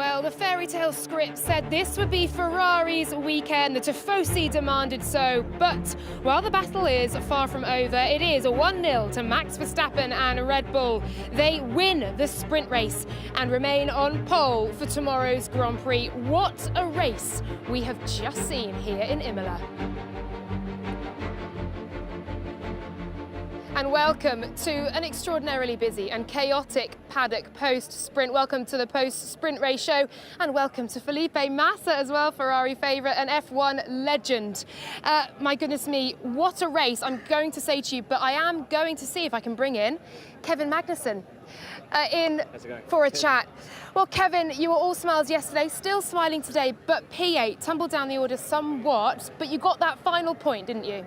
Well, the fairy tale script said this would be Ferrari's weekend. The Tifosi demanded so. But while the battle is far from over, it is 1-0 to Max Verstappen and Red Bull. They win the sprint race and remain on pole for tomorrow's Grand Prix. What a race we have just seen here in Imola. And welcome to an extraordinarily busy and chaotic paddock post-sprint. Welcome to the post-sprint race show, and welcome to Felipe Massa as well, Ferrari favourite and F1 legend. My goodness me, what a race. I'm going to say to you, but I am going to see if I can bring in Kevin Magnussen in for a chat. Well, Kevin, you were all smiles yesterday, still smiling today, but P8 tumbled down the order somewhat, but you got that final point, didn't you?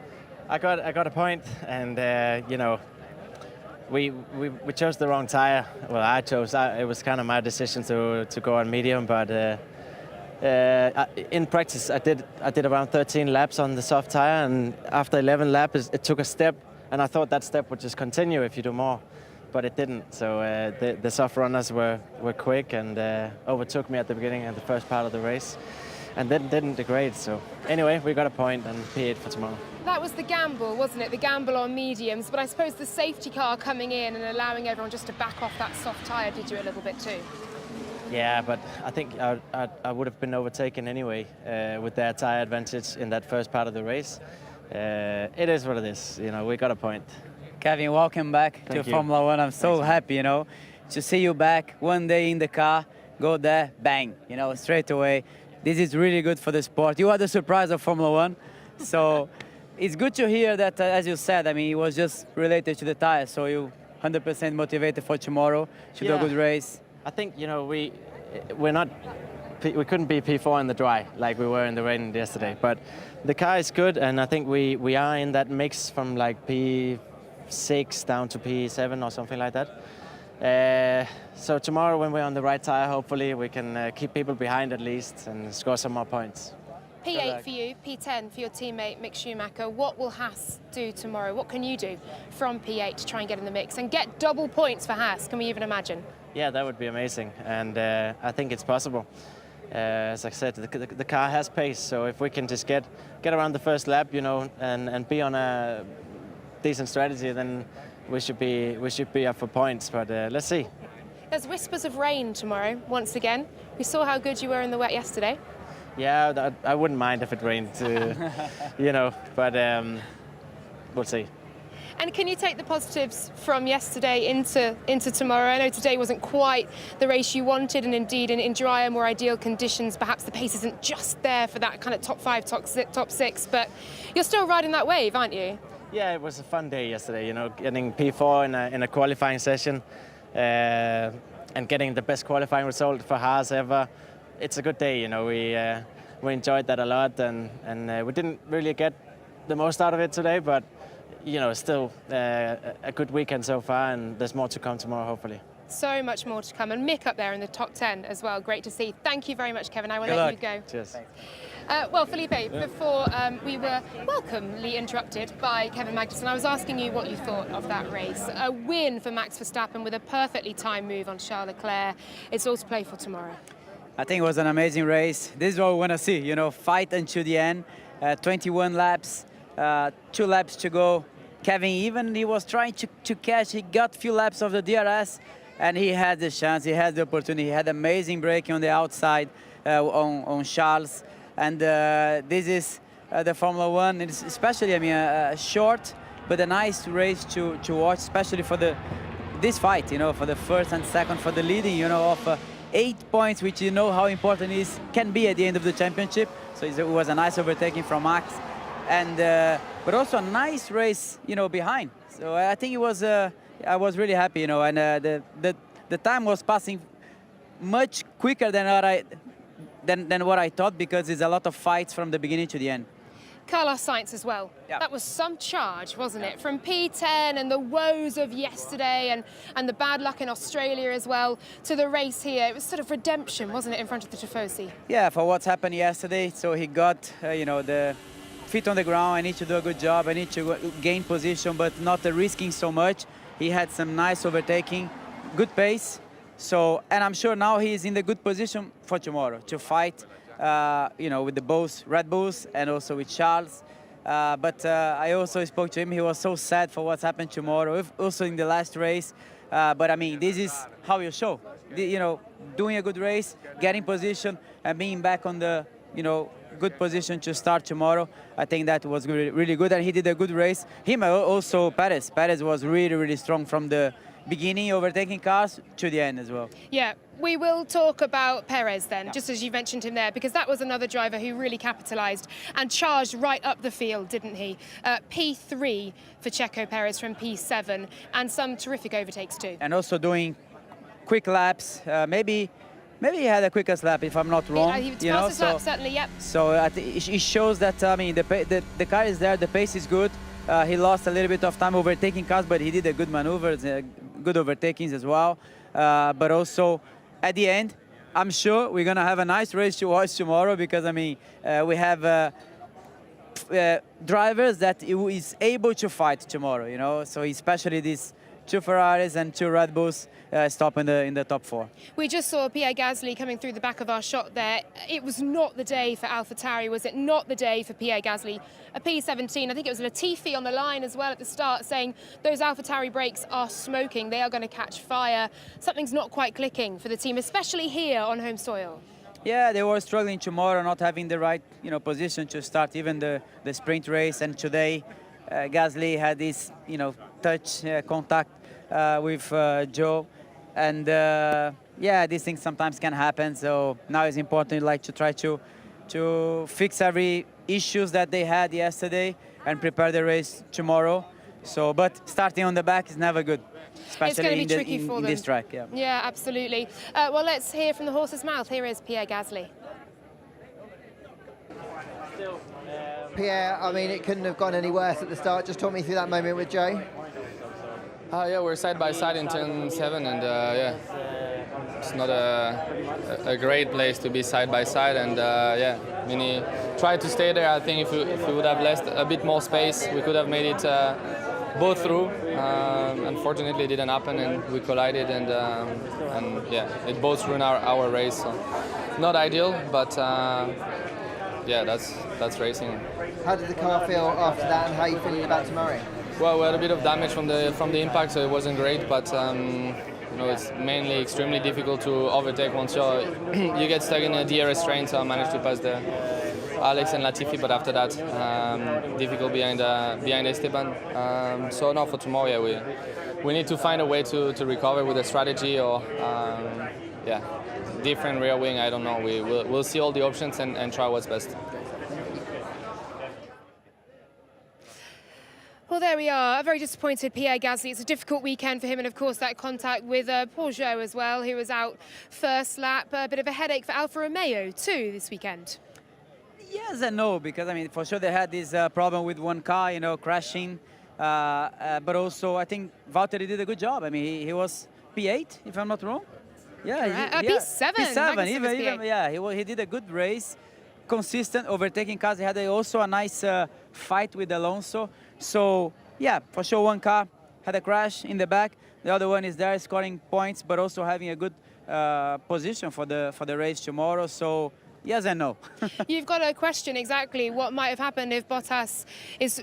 I got a point, and you know, we chose the wrong tire. Well, I chose. It was kind of my decision to go on medium, but in practice I did around 13 laps on the soft tire, and after 11 laps it took a step, and I thought that step would just continue if you do more, but it didn't. So the soft runners were quick and overtook me at the beginning of the first part of the race, and then didn't degrade. So anyway, we got a point and P8 for tomorrow. That was the gamble, wasn't it? The gamble on mediums, but I suppose the safety car coming in and allowing everyone just to back off that soft tyre did you a little bit too. Yeah, but I think I would have been overtaken anyway with their tyre advantage in that first part of the race. It is what it is, you know, we got a point. Kevin, welcome back to Formula One. I'm so happy, you know, to see you back one day in the car, go there, bang, you know, straight away. This is really good for the sport. You are the surprise of Formula One, so it's good to hear that, as you said, I mean, it was just related to the tires, so you 100% motivated for tomorrow to do a good race. I think, you know, we couldn't be P4 in the dry like we were in the rain yesterday, but the car is good, and I think we are in that mix from like P6 down to P7 or something like that. So tomorrow when we're on the right tire, hopefully we can keep people behind at least and score some more points. P8 for you, P10 for your teammate Mick Schumacher. What will Haas do tomorrow? What can you do from P8 to try and get in the mix and get double points for Haas? Can we even imagine? Yeah, that would be amazing, and I think it's possible. As I said, the car has pace, so if we can just get around the first lap, you know, and be on a decent strategy, then we should be up for points. But let's see. There's whispers of rain tomorrow once again. We saw how good you were in the wet yesterday. Yeah, I wouldn't mind if it rained, you know, but we'll see. And can you take the positives from yesterday into tomorrow? I know today wasn't quite the race you wanted, and indeed in drier, more ideal conditions, perhaps the pace isn't just there for that kind of top 5, top 6, but you're still riding that wave, aren't you? Yeah, it was a fun day yesterday, you know, getting P4 in a qualifying session and getting the best qualifying result for Haas ever. It's a good day, you know. We enjoyed that a lot, and we didn't really get the most out of it today, but you know, still a good weekend so far, and there's more to come tomorrow, hopefully. So much more to come, and Mick up there in the top 10 as well. Great to see. Thank you very much, Kevin. I will let you go. Cheers. Well, Felipe, before we were welcomely interrupted by Kevin Magnussen, I was asking you what you thought of that race. A win for Max Verstappen with a perfectly timed move on Charles Leclerc. It's all to play for tomorrow. I think it was an amazing race. This is what we want to see, you know, fight until the end. 21 laps, 2 laps to go. Kevin, even he was trying to catch, he got a few laps of the DRS, and he had the chance, he had the opportunity. He had amazing braking on the outside on Charles. And this is the Formula One, it's especially, I mean, a short but a nice race to watch, especially for this fight, you know, for the first and second, for the leading, you know, of 8 points, which you know how important it can be at the end of the championship. So it was a nice overtaking from Max, and but also a nice race, you know, behind. So I think it was I was really happy, you know, and the time was passing much quicker than what I thought, because there's a lot of fights from the beginning to the end. Carlos Sainz as well. Yeah. That was some charge, wasn't it? From P10 and the woes of yesterday and the bad luck in Australia as well to the race here. It was sort of redemption, wasn't it, in front of the Tifosi? Yeah, for what's happened yesterday. So he got, you know, the feet on the ground. I need to do a good job. I need to gain position, but not risking so much. He had some nice overtaking, good pace. So, and I'm sure now he's in the good position for tomorrow to fight, you know, with the both Red Bulls and also with Charles. But I also spoke to him. He was so sad for what's happened tomorrow, also in the last race. But I mean, this is how you show, you know, doing a good race, getting position, and being back on the, you know, good position to start tomorrow. I think that was really good, and he did a good race. Him also Perez. Perez was really strong from the beginning, overtaking cars to the end as well. Yeah, we will talk about Perez then, just as you mentioned him there, because that was another driver who really capitalised and charged right up the field, didn't he? P3 for Checo Perez from P7, and some terrific overtakes too. And also doing quick laps. Maybe he had the quickest lap, if I'm not wrong. He fastest lap, certainly, yep. So it shows that, I mean, the car is there, the pace is good. He lost a little bit of time overtaking cars, but he did a good maneuvers, good overtakings as well. But also, at the end, I'm sure we're going to have a nice race to watch tomorrow, because, I mean, we have drivers that is able to fight tomorrow, you know. So especially these 2 Ferraris and 2 Red Bulls stop in the top 4. We just saw Pierre Gasly coming through the back of our shot there. It was not the day for AlphaTauri, was it? Not the day for Pierre Gasly. A P17, I think it was Latifi on the line as well at the start, saying those AlphaTauri brakes are smoking, they are going to catch fire. Something's not quite clicking for the team, especially here on home soil. Yeah, they were struggling tomorrow, not having the right, you know, position to start even the sprint race. And today, Gasly had this, you know, touch contact with Joe, and yeah, these things sometimes can happen. So now it's important, like, to try to fix every issues that they had yesterday and prepare the race tomorrow. So, but starting on the back is never good, especially in this track. Yeah. Yeah, absolutely. Well, let's hear from the horse's mouth. Here is Pierre Gasly. Pierre, I mean, it couldn't have gone any worse at the start. Just talk me through that moment with Joe. Yeah, we're side by side in turn 7, and yeah, it's not a great place to be side by side. And yeah, I mean, he tried to stay there. I think if we would have left a bit more space, we could have made it both through. Unfortunately, it didn't happen, and we collided, and yeah, it both ruined our race. So not ideal, but yeah, that's racing. How did the car feel after that, and how are you feeling about tomorrow? Well, we had a bit of damage from the impact, so it wasn't great. But you know, it's mainly extremely difficult to overtake once you get stuck in a DRS train. So I managed to pass the Alex and Latifi, but after that, difficult behind Esteban. So now for tomorrow, yeah, we need to find a way to recover with a strategy, or yeah, different rear wing. I don't know. We'll see all the options and try what's best. Well, there we are. A very disappointed Pierre Gasly. It's a difficult weekend for him, and of course that contact with Peugeot as well, who was out first lap. A bit of a headache for Alfa Romeo too this weekend. Yes and no, because, I mean, for sure they had this problem with one car, you know, crashing. But also, I think Valtteri did a good job. I mean, he was P8, if I'm not wrong. Yeah, P7. P7, even yeah, he did a good race, consistent, overtaking cars. He had also a nice fight with Alonso. So, yeah, for sure one car had a crash in the back. The other one is there scoring points, but also having a good position for the race tomorrow. So, yes and no. You've got to question exactly what might have happened if Bottas'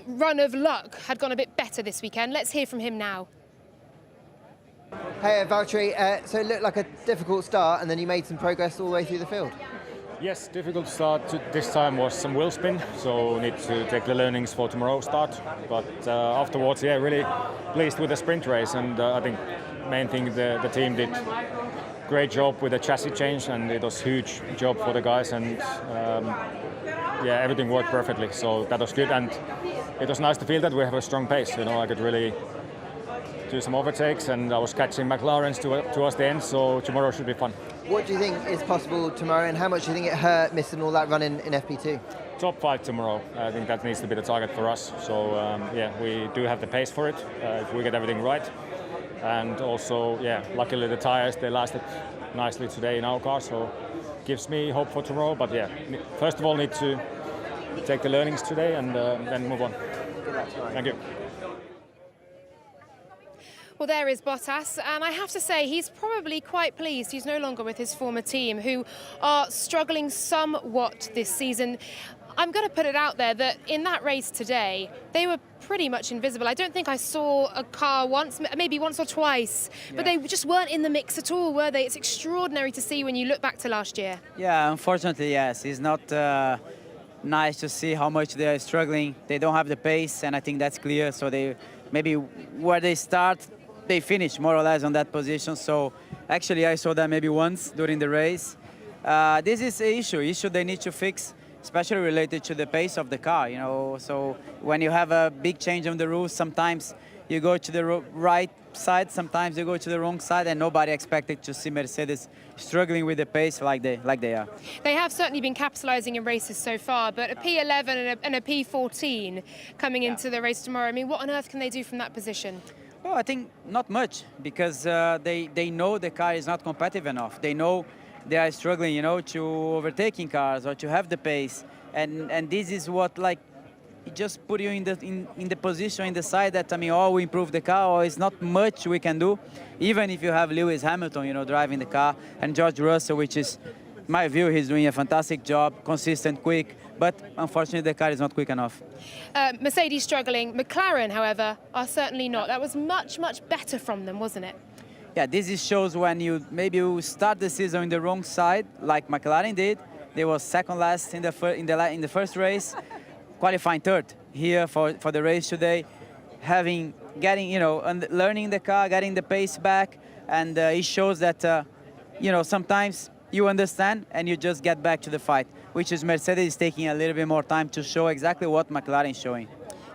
run of luck had gone a bit better this weekend. Let's hear from him now. Hey, Valtteri, so it looked like a difficult start, and then you made some progress all the way through the field. Yes, difficult start this time was some wheel spin, so need to take the learnings for tomorrow's start. But afterwards, yeah, really pleased with the sprint race, and I think main thing the team did great job with the chassis change, and it was huge job for the guys, and yeah, everything worked perfectly, so that was good. And it was nice to feel that we have a strong pace. You know, I could really do some overtakes, and I was catching McLarens towards the end, so tomorrow should be fun. What do you think is possible tomorrow, and how much do you think it hurt missing all that run in FP2? Top 5 tomorrow. I think that needs to be the target for us. So yeah, we do have the pace for it if we get everything right. And also, yeah, luckily the tires, they lasted nicely today in our car, so gives me hope for tomorrow. But yeah, first of all, need to take the learnings today and then move on. Good luck tomorrow. Thank you. Well, there is Bottas, and I have to say he's probably quite pleased he's no longer with his former team, who are struggling somewhat this season. I'm going to put it out there that in that race today, they were pretty much invisible. I don't think I saw a car once, maybe once or twice, but they just weren't in the mix at all, were they? It's extraordinary to see when you look back to last year. Yeah, unfortunately, yes. It's not nice to see how much they are struggling. They don't have the pace, and I think that's clear. So they maybe where they start, they finish more or less on that position. So actually, I saw that maybe once during the race. This is an issue they need to fix, especially related to the pace of the car, you know. So when you have a big change on the rules, sometimes you go to the right side, sometimes you go to the wrong side, and nobody expected to see Mercedes struggling with the pace like they are. They have certainly been capitalising in races so far, but a P11 and a P14 coming into the race tomorrow, I mean, what on earth can they do from that position? Well, I think not much, because they know the car is not competitive enough. They know they are struggling, you know, to overtaking cars or to have the pace, and this is what, like, it just put you in the position, in the side that, I mean, or we improve the car, or it's not much we can do, even if you have Lewis Hamilton, you know, driving the car, and George Russell, which is, in my view, he's doing a fantastic job, consistent, quick, but unfortunately the car is not quick enough. Mercedes struggling. McLaren, however, are certainly not. That was much, much better from them, wasn't it? Yeah, this shows when you start the season in the wrong side, like McLaren did. They were second last in the first race, qualifying third here for the race today, getting, you know, and learning the car, getting the pace back, and it shows that you know, sometimes you understand and you just get back to the fight, which is Mercedes taking a little bit more time to show exactly what McLaren is showing.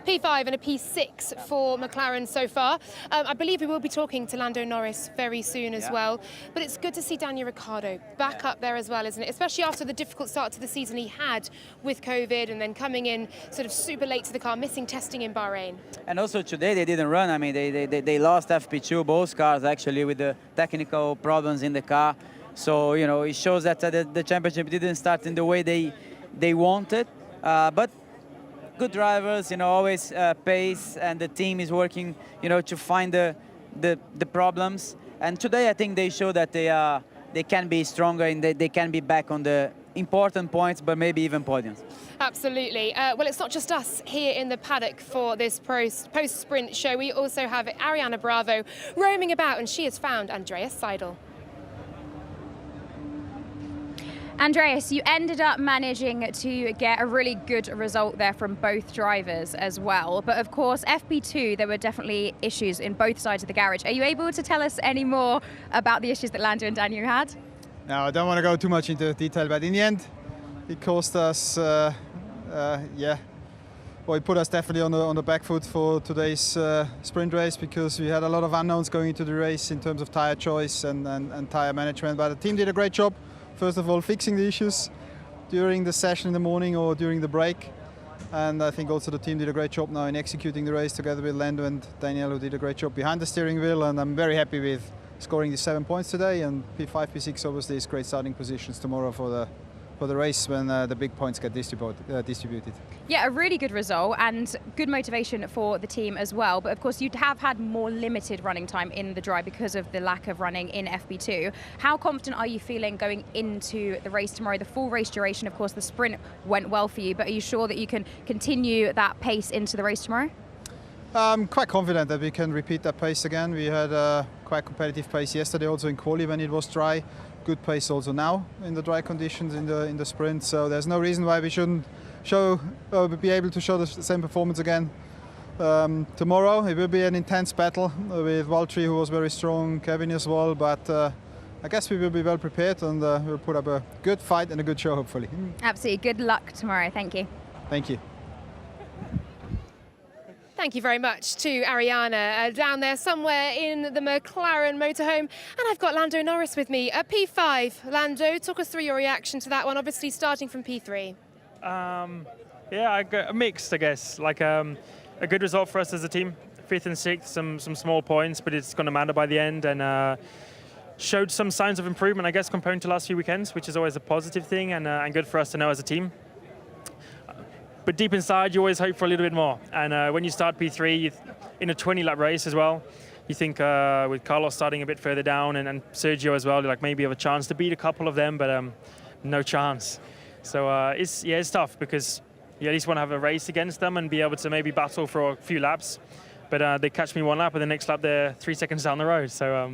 P5 and a P6 for McLaren so far. I believe we will be talking to Lando Norris very soon as well. But it's good to see Daniel Ricciardo back up there as well, isn't it? Especially after the difficult start to the season he had with COVID, and then coming in sort of super late to the car, missing testing in Bahrain. And also today they didn't run. I mean, they lost FP2, both cars actually, with the technical problems in the car. So, you know, it shows that the championship didn't start in the way they wanted. But good drivers, you know, always pace, and the team is working, you know, to find the problems. And today I think they show that they can be stronger, and they can be back on the important points, but maybe even podiums. Absolutely. Well, it's not just us here in the paddock for this post-sprint show. We also have Ariana Bravo roaming about, and she has found Andreas Seidel. Andreas, you ended up managing to get a really good result there from both drivers as well. But of course, FP2, there were definitely issues in both sides of the garage. Are you able to tell us any more about the issues that Lando and Daniel had? No, I don't want to go too much into detail, but in the end, it cost us, well, it put us definitely on the back foot for today's sprint race, because we had a lot of unknowns going into the race in terms of tyre choice and tyre management. But the team did a great job. First of all, fixing the issues during the session in the morning or during the break. And I think also the team did a great job now in executing the race together with Lando and Daniel, who did a great job behind the steering wheel. And I'm very happy with scoring the 7 points today. And P5, P6 obviously is great starting positions tomorrow for the race when the big points get distributed. Yeah, a really good result and good motivation for the team as well. But of course, you'd have had more limited running time in the dry because of the lack of running in FP2. How confident are you feeling going into the race tomorrow? The full race duration, of course, the sprint went well for you, but are you sure that you can continue that pace into the race tomorrow? I'm quite confident that we can repeat that pace again. We had a quite competitive pace yesterday also in quali when it was dry. Good pace also now in the dry conditions in the sprint. So there's no reason why we shouldn't be able to show the same performance again tomorrow. It will be an intense battle with Valtteri, who was very strong, Kevin as well. But I guess we will be well prepared, and we'll put up a good fight and a good show, hopefully. Absolutely. Good luck tomorrow. Thank you. Thank you. Thank you very much to Ariana down there somewhere in the McLaren motorhome. And I've got Lando Norris with me at P5. Lando, talk us through your reaction to that one, obviously starting from P3. Yeah, I got mixed, I guess. Like a good result for us as a team. 5th and 6th, some small points, but it's going to matter by the end. And showed some signs of improvement, I guess, compared to last few weekends, which is always a positive thing and good for us to know as a team. But deep inside, you always hope for a little bit more. And when you start P3 in a 20-lap race as well, you think with Carlos starting a bit further down and Sergio as well, like maybe have a chance to beat a couple of them, but no chance. So it's tough because you at least want to have a race against them and be able to maybe battle for a few laps. But they catch me one lap, and the next lap they're 3 seconds down the road. So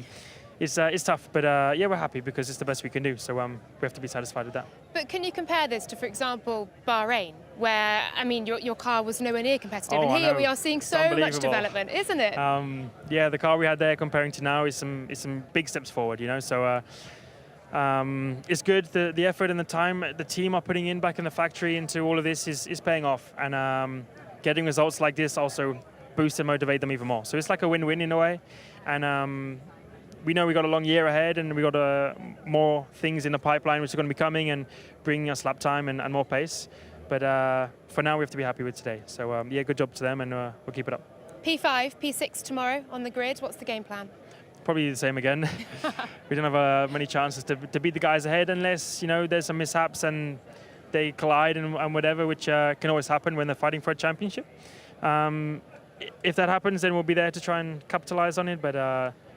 it's tough. But yeah, we're happy because it's the best we can do. So we have to be satisfied with that. But can you compare this to, for example, Bahrain, where, I mean, your car was nowhere near competitive, and here we are seeing so much development, isn't it? Yeah, the car we had there comparing to now is some big steps forward, you know. So it's good. The effort and the time the team are putting in back in the factory into all of this is paying off, and getting results like this also boost and motivate them even more. So it's like a win-win in a way, and we know we got a long year ahead, and we got more things in the pipeline which are going to be coming and bringing us lap time and more pace. But for now, we have to be happy with today. So yeah, good job to them, and we'll keep it up. P5, P6 tomorrow on the grid. What's the game plan? Probably the same again. We don't have many chances to beat the guys ahead unless, you know, there's some mishaps and they collide and whatever, which can always happen when they're fighting for a championship. If that happens, then we'll be there to try and capitalize on it. But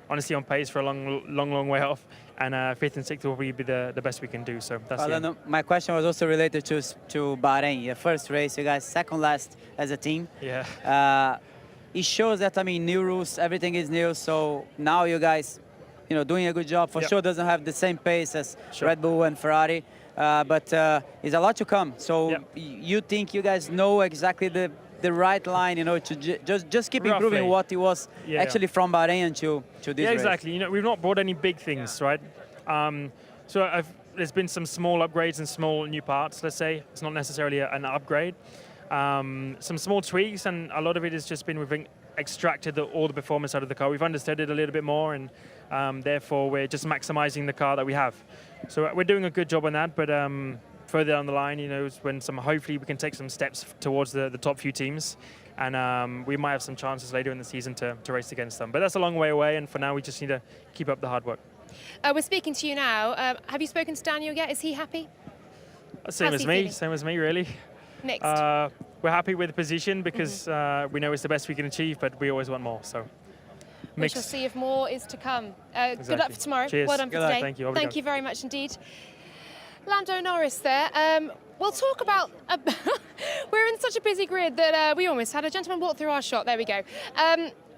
honestly, on pace for a long way off, and 5th and 6th will be the best we can do. So that's my question was also related to Bahrain. Your first race, you guys second last as a team. Yeah. It shows that, I mean, new rules, everything is new. So now you guys, you know, doing a good job. For sure, doesn't have the same pace as Red Bull and Ferrari, but it's a lot to come. So you think you guys know exactly the right line, you know, to just keep improving what it was actually from Bahrain to this race. Exactly. You know, we've not brought any big things, right? So there's been some small upgrades and small new parts, let's say. It's not necessarily an upgrade. Some small tweaks, and a lot of it has just been we've extracted all the performance out of the car. We've understood it a little bit more, and therefore we're just maximizing the car that we have. So we're doing a good job on that, but further down the line, you know, when hopefully we can take some steps towards the top few teams, and we might have some chances later in the season to race against them. But that's a long way away, and for now we just need to keep up the hard work. We're speaking to you now. Have you spoken to Daniel yet? Is he happy? Same as me, really. Mixed. We're happy with the position because we know it's the best we can achieve, but we always want more. So we shall see if more is to come. Good luck for tomorrow. Cheers. Well done for today. Thank you. Thank you very much indeed. Lando Norris there. We'll talk about... we're in such a busy grid that we almost had a gentleman walk through our shot. There we go.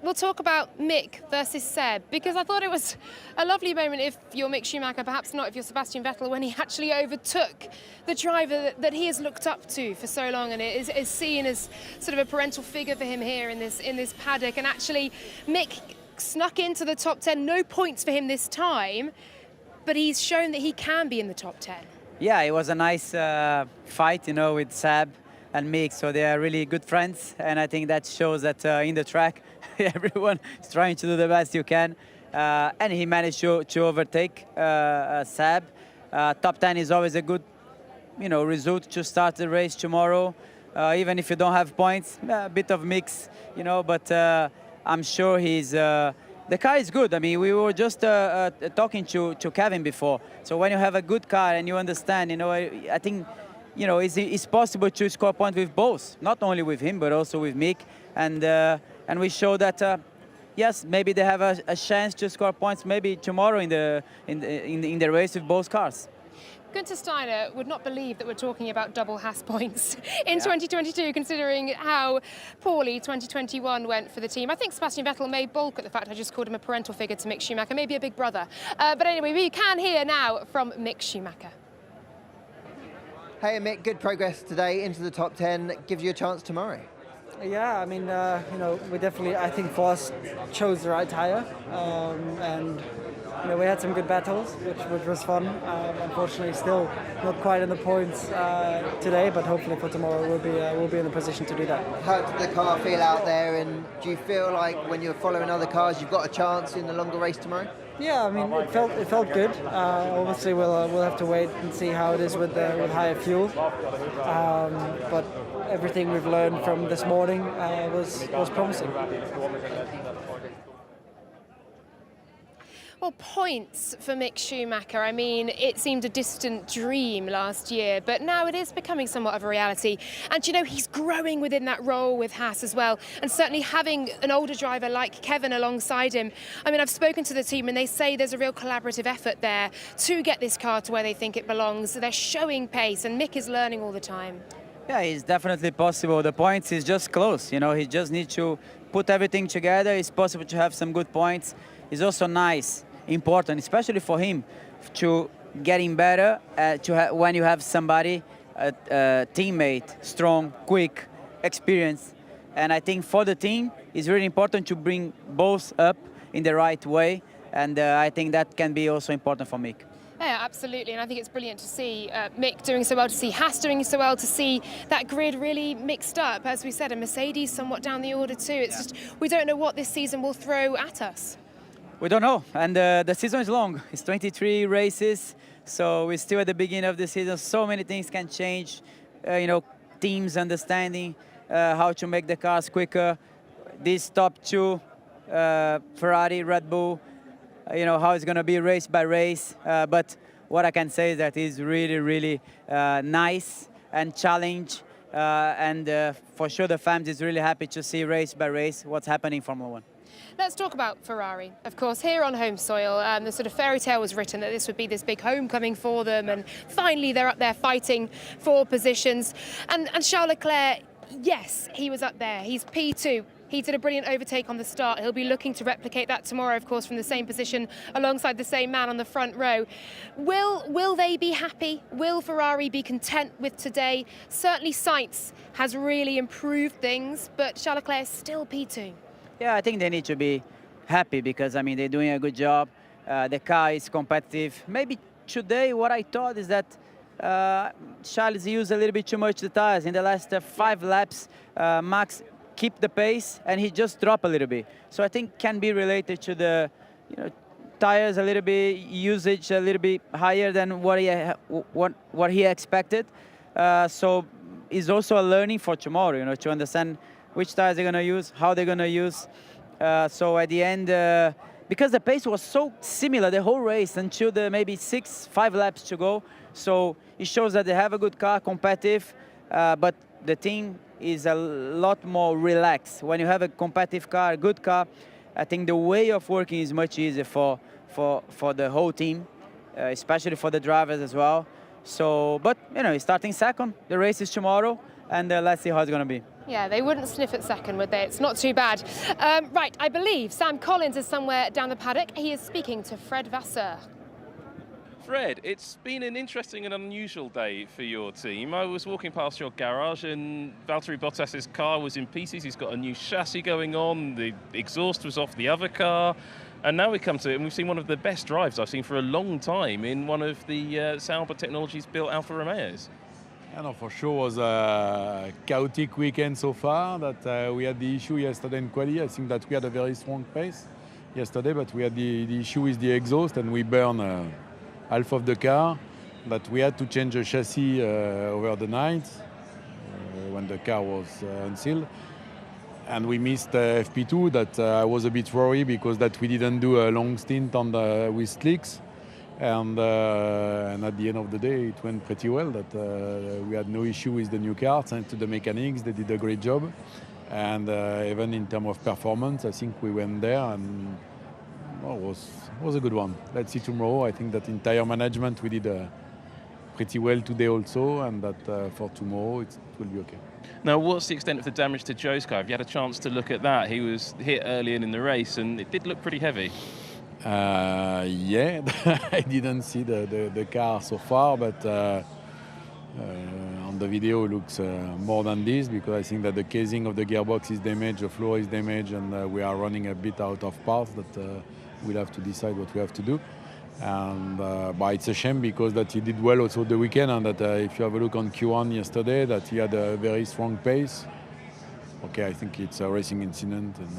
We'll talk about Mick versus Seb, because I thought it was a lovely moment if you're Mick Schumacher, perhaps not if you're Sebastian Vettel, when he actually overtook the driver that he has looked up to for so long, and is seen as sort of a parental figure for him here in this paddock. And actually, Mick snuck into the top 10. No points for him this time, but he's shown that he can be in the top 10. Yeah, it was a nice fight, you know, with Seb and Mick, so they are really good friends, and I think that shows that in the track everyone is trying to do the best you can, and he managed to overtake Seb. Top 10 is always a good, you know, result to start the race tomorrow, even if you don't have points. A bit of mix, you know, but I'm sure he's. The car is good. I mean, we were just talking to Kevin before. So when you have a good car and you understand, you know, I think, you know, it's possible to score points with both, not only with him, but also with Mick. And we show that, yes, maybe they have a chance to score points maybe tomorrow in the race with both cars. Günther Steiner would not believe that we're talking about double Haas points in 2022, considering how poorly 2021 went for the team. I think Sebastian Vettel may balk at the fact I just called him a parental figure to Mick Schumacher, maybe a big brother. But anyway, we can hear now from Mick Schumacher. Hey Mick, good progress today into the top 10. Gives you a chance tomorrow. Yeah, I mean, you know, we definitely, I think, for us, chose the right tyre, and you know, we had some good battles, which was fun. Unfortunately, still not quite in the points today, but hopefully for tomorrow we'll be in a position to do that. How did the car feel out there, and do you feel like when you're following other cars, you've got a chance in the longer race tomorrow? Yeah, I mean, it felt good. Obviously, we'll have to wait and see how it is with higher fuel. But everything we've learned from this morning was promising. Well, points for Mick Schumacher. I mean, it seemed a distant dream last year, but now it is becoming somewhat of a reality. And, you know, he's growing within that role with Haas as well. And certainly having an older driver like Kevin alongside him. I mean, I've spoken to the team and they say there's a real collaborative effort there to get this car to where they think it belongs. They're showing pace and Mick is learning all the time. Yeah, it's definitely possible. The points is just close. You know, he just needs to put everything together. It's possible to have some good points. It's also nice, important, especially for him, to getting better when you have somebody, a teammate, strong, quick, experienced. And I think for the team, it's really important to bring both up in the right way. And I think that can be also important for Mick. Yeah, absolutely, and I think it's brilliant to see Mick doing so well, to see Haas doing so well, to see that grid really mixed up. As we said, a Mercedes somewhat down the order too. It's just, we don't know what this season will throw at us. We don't know, and the season is long. It's 23 races, so we're still at the beginning of the season. So many things can change, you know, teams understanding how to make the cars quicker. These top two, Ferrari, Red Bull, you know, how it's going to be race by race. But what I can say is that it's really, really nice and challenge. And for sure, the fans is really happy to see race by race what's happening in Formula 1. Let's talk about Ferrari. Of course, here on home soil, the sort of fairy tale was written that this would be this big homecoming for them. And finally, they're up there fighting for positions. And Charles Leclerc, yes, he was up there. He's P2. He did a brilliant overtake on the start. He'll be looking to replicate that tomorrow, of course, from the same position alongside the same man on the front row. Will they be happy? Will Ferrari be content with today? Certainly Sainz has really improved things, but Charles Leclerc is still P2. Yeah, I think they need to be happy because, I mean, they're doing a good job. The car is competitive. Maybe today what I thought is that Charles used a little bit too much the tires. In the last 5 laps, Max keep the pace and he just dropped a little bit. So I think can be related to the, you know, tires a little bit, usage a little bit higher than what he expected. So it's also a learning for tomorrow, you know, to understand which tires they're going to use, how they're going to use. So at the end, because the pace was so similar the whole race until the maybe 5 laps to go. So it shows that they have a good car, competitive, but the team is a lot more relaxed. When you have a competitive car, a good car, I think the way of working is much easier for the whole team, especially for the drivers as well. So, but you know, starting second, the race is tomorrow, and let's see how it's going to be. Yeah, they wouldn't sniff at second, would they? It's not too bad. Right, I believe Sam Collins is somewhere down the paddock. He is speaking to Fred Vasseur. Fred, it's been an interesting and unusual day for your team. I was walking past your garage and Valtteri Bottas's car was in pieces. He's got a new chassis going on. The exhaust was off the other car. And now we come to it and we've seen one of the best drives I've seen for a long time in one of the Sauber Technologies built Alfa Romeos. Yeah, no, for sure was a chaotic weekend so far. That we had the issue yesterday in quali. I think that we had a very strong pace yesterday, but we had the issue with the exhaust and we burned half of the car, that we had to change the chassis over the night when the car was unsealed. And we missed FP2 that I was a bit worried because that we didn't do a long stint on with slicks. And at the end of the day, it went pretty well. That we had no issue with the new car, thanks to the mechanics. They did a great job. And even in terms of performance, I think we went there and was a good one. Let's see tomorrow. I think that in tire management we did pretty well today also, and that for tomorrow it will be okay. Now, what's the extent of the damage to Joe's car? Have you had a chance to look at that? He was hit early in the race and it did look pretty heavy. Yeah, I didn't see the car so far, but on the video it looks more than this, because I think that the casing of the gearbox is damaged, the floor is damaged, and we are running a bit out of parts that we'll have to decide what we have to do. And but it's a shame because that he did well also the weekend, and that if you have a look on Q1 yesterday, that he had a very strong pace. Okay, I think it's a racing incident, and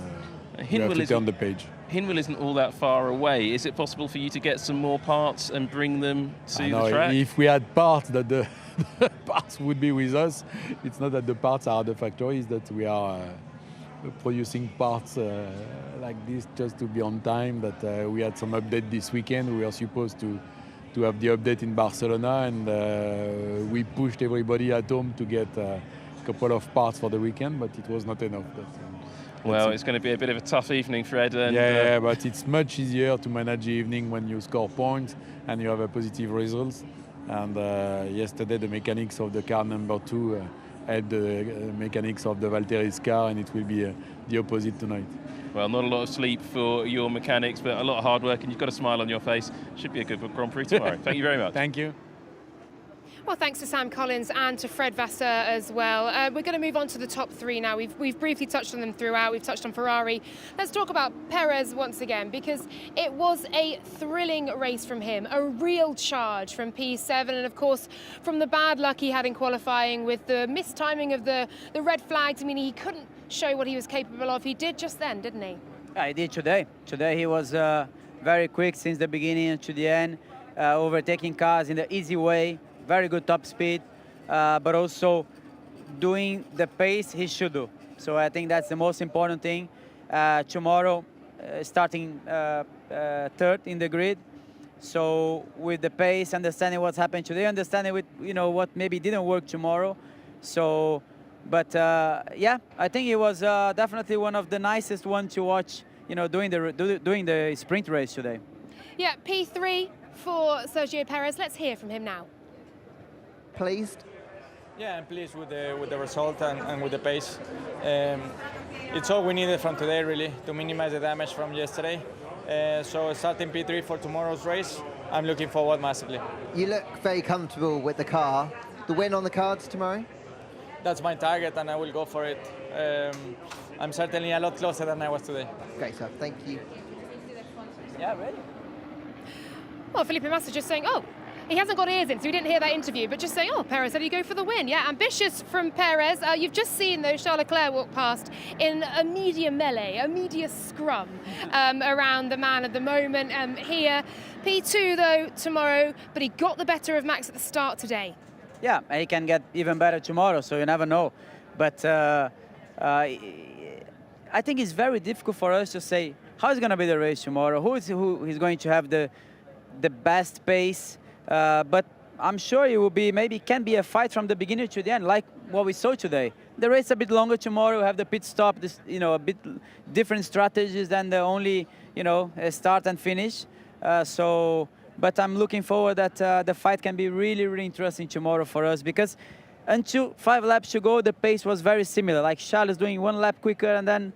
we have to turn the page. Hinwil isn't all that far away. Is it possible for you to get some more parts and bring them to the track? If we had parts, that the parts would be with us. It's not that the parts are at the factories, that we are producing parts like this just to be on time. That we had some update this weekend. We were supposed to have the update in Barcelona, and we pushed everybody at home to get a couple of parts for the weekend, but it was not enough. Well, it's going to be a bit of a tough evening, Fred. And, yeah, but it's much easier to manage the evening when you score points and you have a positive results. And yesterday, the mechanics of the car number 2 had the mechanics of the Valtteri's car, and it will be the opposite tonight. Well, not a lot of sleep for your mechanics, but a lot of hard work, and you've got a smile on your face. Should be a good Grand Prix tomorrow. Thank you very much. Thank you. Well, thanks to Sam Collins and to Fred Vasseur as well. We're going to move on to the top 3 now. We've briefly touched on them throughout. We've touched on Ferrari. Let's talk about Perez once again, because it was a thrilling race from him, a real charge from P7, and of course from the bad luck he had in qualifying with the mistiming of the red flags. I mean, he couldn't show what he was capable of. He did just then, didn't he? Yeah, he did today. Today he was very quick since the beginning to the end, overtaking cars in the easy way. Very good top speed, but also doing the pace he should do. So I think that's the most important thing. Tomorrow, starting 3rd in the grid. So with the pace, understanding what's happened today, understanding with what maybe didn't work tomorrow. So, but yeah, I think it was definitely one of the nicest ones to watch. Doing the sprint race today. Yeah, P3 for Sergio Perez. Let's hear from him now. Pleased? Yeah, I'm pleased with the result and with the pace. It's all we needed from today, really, to minimize the damage from yesterday. So starting P3 for tomorrow's race, I'm looking forward massively. You look very comfortable with the car. The win on the cards tomorrow? That's my target, and I will go for it. I'm certainly a lot closer than I was today. Great stuff, thank you. Yeah, ready? Well, Felipe Massa just saying, oh, he hasn't got ears in, so he didn't hear that interview, but just saying, oh, Perez said he'd go for the win. Yeah, ambitious from Perez. You've just seen, though, Charles Leclerc walk past in a media melee, a media scrum around the man at the moment here. P2, though, tomorrow, but he got the better of Max at the start today. Yeah, he can get even better tomorrow, so you never know. But I think it's very difficult for us to say how is going to be the race tomorrow, who is going to have the best pace. But I'm sure it will be, maybe can be a fight from the beginning to the end, like what we saw today. The race a bit longer tomorrow, we have the pit stop, a bit different strategies than the only, start and finish. But I'm looking forward that the fight can be really, really interesting tomorrow for us, because until 5 laps to go, the pace was very similar. Like Charles doing 1 lap quicker, and then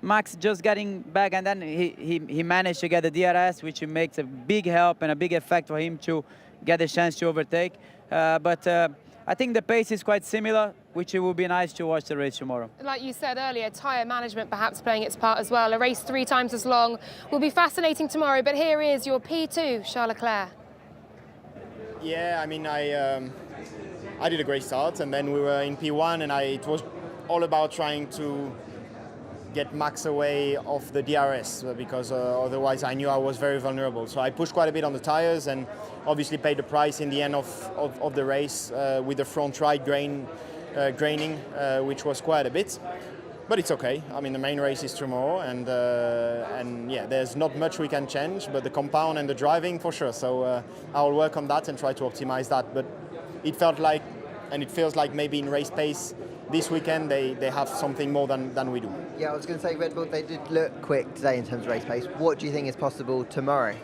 Max just getting back, and then he managed to get the DRS, which makes a big help and a big effect for him to get a chance to overtake. But I think the pace is quite similar, which it will be nice to watch the race tomorrow. Like you said earlier, tyre management perhaps playing its part as well. A race 3 times as long will be fascinating tomorrow, but here is your P2, Charles Leclerc. Yeah, I mean, I did a great start, and then we were in P1, and it was all about trying to get Max away of the DRS, because otherwise I knew I was very vulnerable. So I pushed quite a bit on the tires, and obviously paid the price in the end of the race with the front right graining, which was quite a bit. But it's okay. I mean, the main race is tomorrow, and yeah, there's not much we can change, but the compound and the driving for sure. So I'll work on that and try to optimize that. But it felt like, and it feels like maybe in race pace this weekend they have something more than we do. Yeah, I was going to say Red Bull, they did look quick today in terms of race pace. What do you think is possible tomorrow?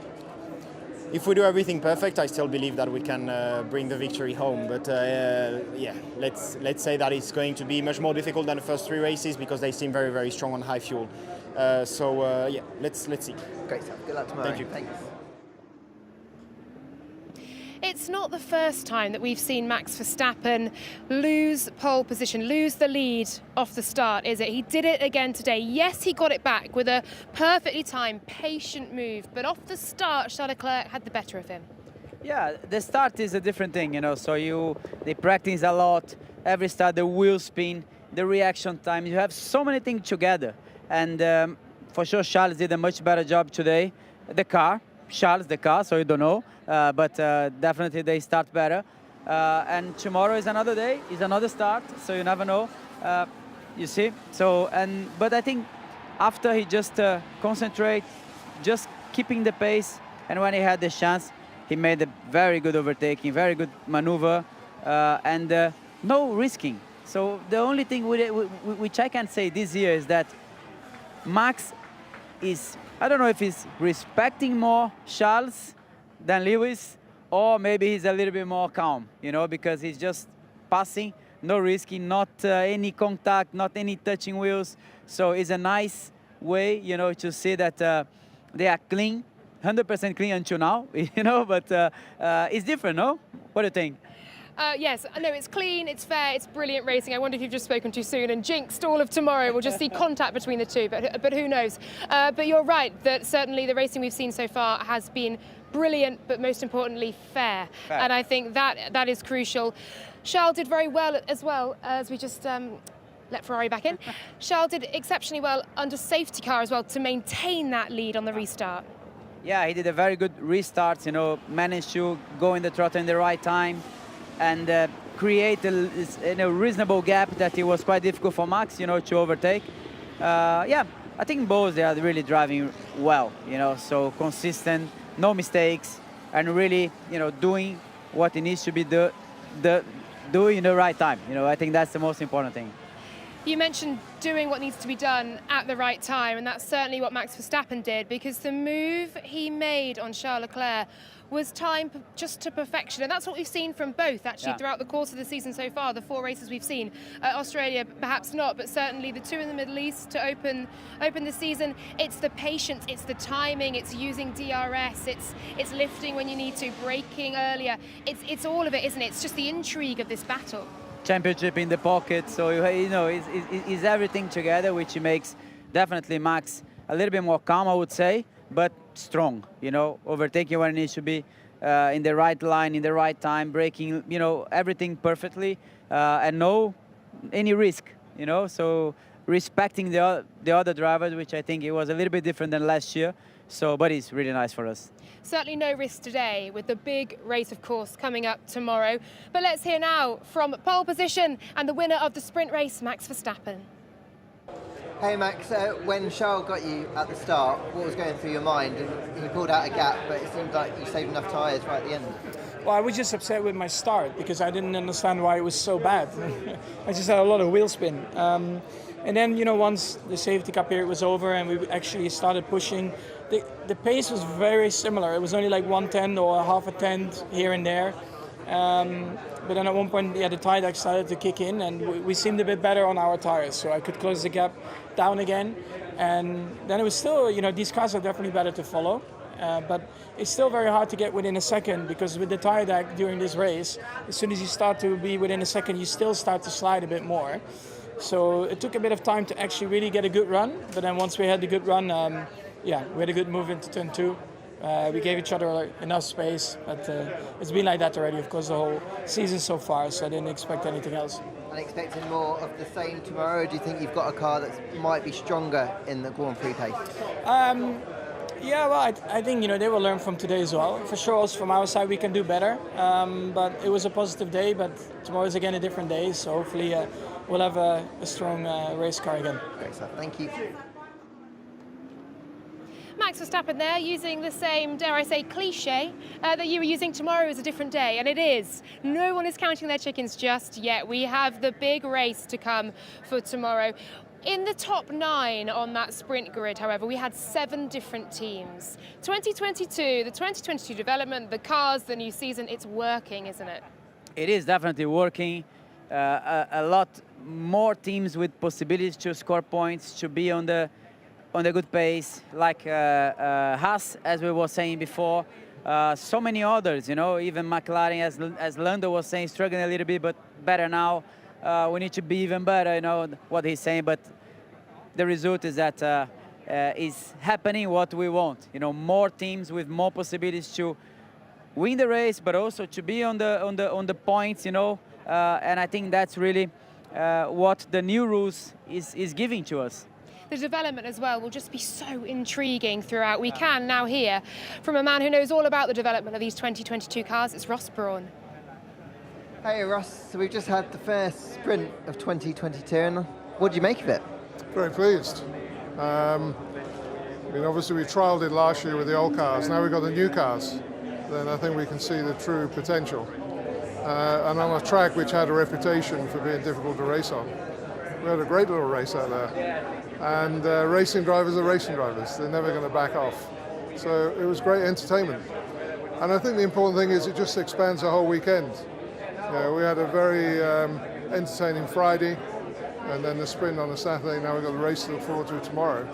If we do everything perfect, I still believe that we can bring the victory home. But yeah, let's say that it's going to be much more difficult than the first 3 races, because they seem very, very strong on high fuel. So yeah, let's see. Great stuff. Good luck tomorrow. Thank you. Thanks. It's not the first time that we've seen Max Verstappen lose pole position, lose the lead off the start, is it? He did it again today. Yes, he got it back with a perfectly timed, patient move, but off the start, Charles Leclerc had the better of him. Yeah, the start is a different thing, so they practice a lot. Every start, the wheel spin, the reaction time, you have so many things together. And for sure, Charles did a much better job today. The car, so you don't know. But definitely they start better. And tomorrow is another day, is another start, so you never know. you see. So but I think after he just concentrate, just keeping the pace, and when he had the chance, he made a very good overtaking, very good maneuver, and no risking. So the only thing which I can say this year is that Max is, I don't know if he's respecting more Charles than Lewis, or maybe he's a little bit more calm, you know, because he's just passing, no risking, not any contact, not any touching wheels. So it's a nice way, you know, to see that they are clean, 100% clean until now, you know, but it's different, no? What do you think? Yes, no, it's clean, it's fair, it's brilliant racing. I wonder if you've just spoken too soon and jinxed all of tomorrow. We'll just see contact between the two, but who knows? But you're right that certainly the racing we've seen so far has been brilliant, but most importantly, fair. And I think that is crucial. Charles did very well as well, as we just let Ferrari back in. Charles did exceptionally well under safety car as well to maintain that lead on the restart. Yeah, he did a very good restart, you know, managed to go in the throttle in the right time and create a reasonable gap that it was quite difficult for Max, you know, to overtake. Yeah, I think both they are really driving well, you know, so consistent, no mistakes, and really, you know, doing what it needs to be doing in the right time. You know, I think that's the most important thing. You mentioned doing what needs to be done at the right time, and that's certainly what Max Verstappen did, because the move he made on Charles Leclerc was timed just to perfection, and that's what we've seen from both actually throughout the course of the season so far. The 4 races we've seen, Australia perhaps not, but certainly the 2 in the Middle East to open the season. It's the patience, it's the timing, it's using DRS, it's lifting when you need to, braking earlier. It's all of it, isn't it? It's just the intrigue of this battle. Championship in the pocket, so you know, it's everything together, which makes definitely Max a little bit more calm, I would say, but strong, you know, overtaking when it needs to be, in the right line, in the right time, braking, you know, everything perfectly, and no any risk, you know, so respecting the other drivers, which I think it was a little bit different than last year, so, but it's really nice for us. Certainly no risk today, with the big race, of course, coming up tomorrow. But let's hear now from pole position and the winner of the sprint race, Max Verstappen. Hey Max, when Charles got you at the start, what was going through your mind? And he pulled out a gap, but it seemed like you saved enough tyres right at the end. Well, I was just upset with my start because I didn't understand why it was so bad. I just had a lot of wheel spin. And then, you know, once the safety car period was over and we actually started pushing, the pace was very similar. It was only like 1/10 or half a tenth here and there. But then at one point, the tire deck started to kick in and we seemed a bit better on our tires. So I could close the gap down again. And then it was still, you know, these cars are definitely better to follow. But it's still very hard to get within a second because with the tire deck during this race, as soon as you start to be within a second, you still start to slide a bit more. So it took a bit of time to actually really get a good run. But then once we had the good run, yeah, we had a good move into turn 2. We gave each other enough space, but it's been like that already, of course, the whole season so far, so I didn't expect anything else. And expecting more of the same tomorrow, do you think you've got a car that might be stronger in the Grand Prix pace? Yeah, well, I think, you know, they will learn from today as well. For sure, also from our side, we can do better. But it was a positive day, but tomorrow is again a different day, so hopefully we'll have a strong race car again. Great stuff, thank you. Max Verstappen there using the same, dare I say, cliche that you were using. Tomorrow is a different day, and it is. No one is counting their chickens just yet. We have the big race to come for tomorrow. In the top 9 on that sprint grid, however, we had 7 different teams. 2022, the 2022 development, the cars, the new season, it's working, isn't it? It is definitely working. A lot more teams with possibilities to score points, to be on the good pace, like Haas, as we were saying before. So many others, you know, even McLaren, as Lando was saying, struggling a little bit, but better now. We need to be even better, you know, what he's saying, but the result is that is happening what we want. You know, more teams with more possibilities to win the race, but also to be on the points, you know, and I think that's really what the new rules is giving to us. The development as well will just be so intriguing throughout. We can now hear from a man who knows all about the development of these 2022 cars. It's Ross Brawn. Hey Ross, so we've just had the first sprint of 2022 and What do you make of it? Very pleased. I mean, obviously we trialled it last year with the old cars. Now we've got the new cars. Then I think we can see the true potential. And on a track which had a reputation for being difficult to race on, we had a great little race out there. And racing drivers are racing drivers. They're never going to back off. So it was great entertainment. And I think the important thing is it just expands the whole weekend. You know, we had a very entertaining Friday, and then the sprint on a Saturday. Now we've got the race to look forward to tomorrow.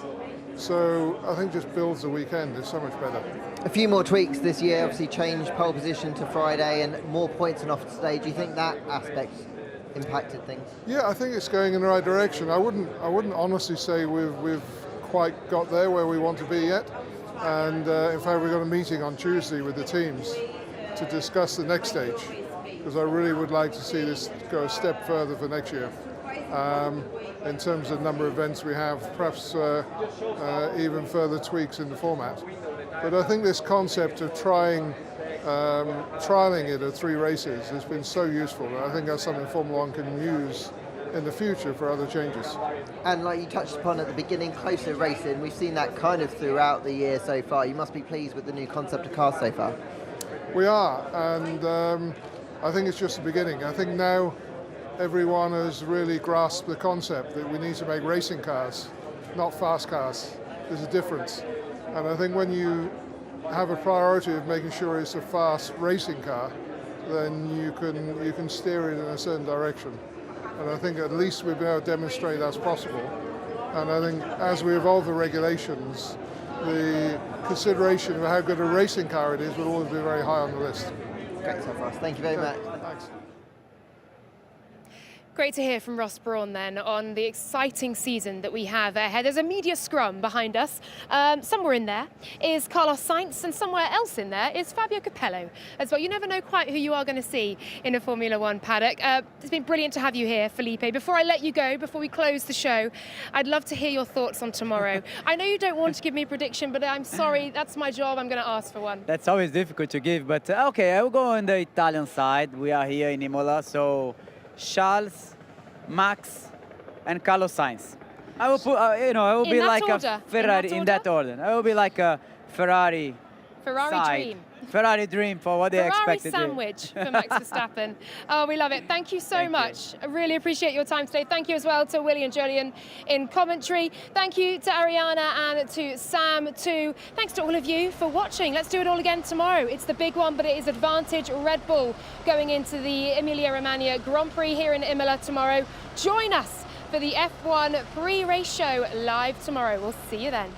So I think just builds the weekend. It's so much better. A few more tweaks this year, obviously changed pole position to Friday and more points on off today. Do you think that aspect impacted things? Yeah, I think it's going in the right direction. I wouldn't honestly say we've quite got there where we want to be yet. And in fact, we've got a meeting on Tuesday with the teams to discuss the next stage, because I really would like to see this go a step further for next year. In terms of number of events we have, perhaps even further tweaks in the format. But I think this concept of trialing it at 3 races has been so useful. And I think that's something Formula 1 can use in the future for other changes. And like you touched upon at the beginning, closer racing, we've seen that kind of throughout the year so far. You must be pleased with the new concept of cars so far. We are, and I think it's just the beginning. I think now everyone has really grasped the concept that we need to make racing cars, not fast cars. There's a difference. And I think when you have a priority of making sure it's a fast racing car, then you can steer it in a certain direction. And I think at least we've been able to demonstrate that's possible. And I think as we evolve the regulations, the consideration of how good a racing car it is will always be very high on the list. Great stuff, Ross. Thank you very much. Thanks. Great to hear from Ross Brawn then on the exciting season that we have ahead. There's a media scrum behind us. Somewhere in there is Carlos Sainz, and somewhere else in there is Fabio Capello as well. You never know quite who you are going to see in a Formula One paddock. It's been brilliant to have you here, Felipe. Before I let you go, before we close the show, I'd love to hear your thoughts on tomorrow. I know you don't want to give me a prediction, but I'm sorry, that's my job. I'm going to ask for one. That's always difficult to give, but okay, I will go on the Italian side. We are here in Imola, so Charles, Max, and Carlos Sainz. I will put, I will be like a Ferrari in that order. I will be like a Ferrari dream. Ferrari dream for what they expected. Ferrari sandwich for Max Verstappen. Oh, we love it. Thank you so much. I really appreciate your time today. Thank you as well to Willie and Julian in commentary. Thank you to Ariana and to Sam too. Thanks to all of you for watching. Let's do it all again tomorrow. It's the big one, but it is Advantage Red Bull going into the Emilia Romagna Grand Prix here in Imola tomorrow. Join us for the F1 pre-race show live tomorrow. We'll see you then.